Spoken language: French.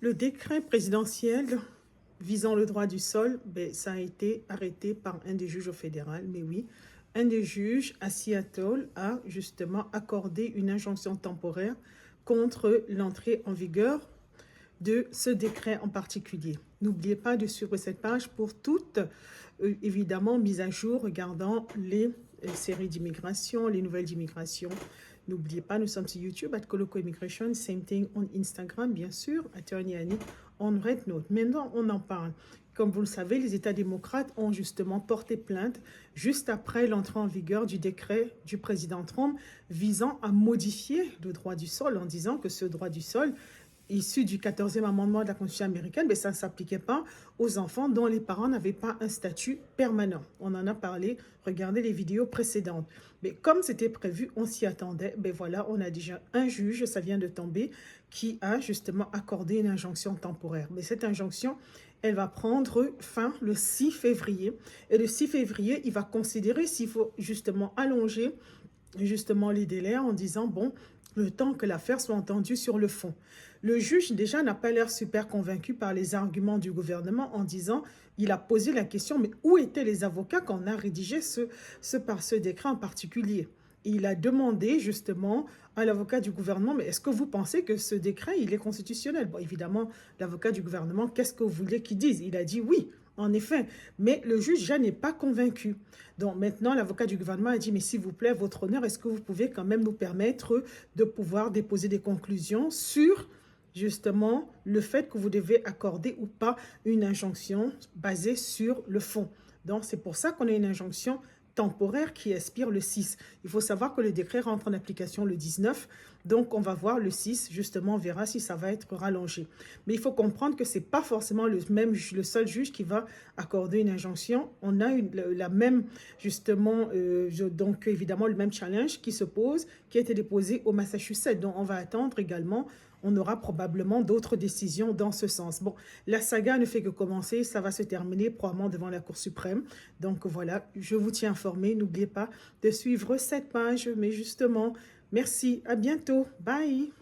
Le décret présidentiel visant le droit du sol, ça a été arrêté par un des juges au fédéral, mais oui, un des juges à Seattle a justement accordé une injonction temporaire contre l'entrée en vigueur de ce décret en particulier. N'oubliez pas de suivre cette page pour toutes, évidemment, mises à jour regardant les séries d'immigration, les nouvelles d'immigration. N'oubliez pas, nous sommes sur YouTube, @Koloko Immigration, same thing on Instagram, bien sûr, Attorney Annie, on Red Note. Maintenant, on en parle. Comme vous le savez, les États démocrates ont justement porté plainte juste après l'entrée en vigueur du décret du président Trump visant à modifier le droit du sol en disant que ce droit du sol issu du 14e amendement de la Constitution américaine, mais ça ne s'appliquait pas aux enfants dont les parents n'avaient pas un statut permanent. On en a parlé, regardez les vidéos précédentes. Mais comme c'était prévu, on s'y attendait. Ben voilà, on a déjà un juge, ça vient de tomber, qui a justement accordé une injonction temporaire. Mais cette injonction, elle va prendre fin le 6 février. Et le 6 février, il va considérer s'il faut justement allonger justement les délais en disant, bon, le temps que l'affaire soit entendue sur le fond. Le juge, déjà, n'a pas l'air super convaincu par les arguments du gouvernement en disant, il a posé la question, mais où étaient les avocats quand on a rédigé ce décret en particulier? Il a demandé justement à l'avocat du gouvernement, mais est-ce que vous pensez que ce décret, il est constitutionnel? Bon, évidemment, l'avocat du gouvernement, qu'est-ce que vous voulez qu'il dise? Il a dit oui. En effet, mais le juge déjà n'est pas convaincu. Donc maintenant, l'avocat du gouvernement a dit, mais s'il vous plaît, votre honneur, est-ce que vous pouvez quand même nous permettre de pouvoir déposer des conclusions sur justement le fait que vous devez accorder ou pas une injonction basée sur le fond. Donc c'est pour ça qu'on a une injonction temporaire qui expire le 6. Il faut savoir que le décret rentre en application le 19, donc on va voir le 6, justement, on verra si ça va être rallongé. Mais il faut comprendre que ce n'est pas forcément le seul juge qui va accorder une injonction. On a la même, justement, donc évidemment le même challenge qui se pose, qui a été déposé au Massachusetts. Donc on va attendre également, on aura probablement d'autres décisions dans ce sens. Bon, la saga ne fait que commencer, ça va se terminer probablement devant la Cour suprême. Donc voilà, je vous tiens informé. N'oubliez pas de suivre cette page. Mais justement, merci, à bientôt. Bye!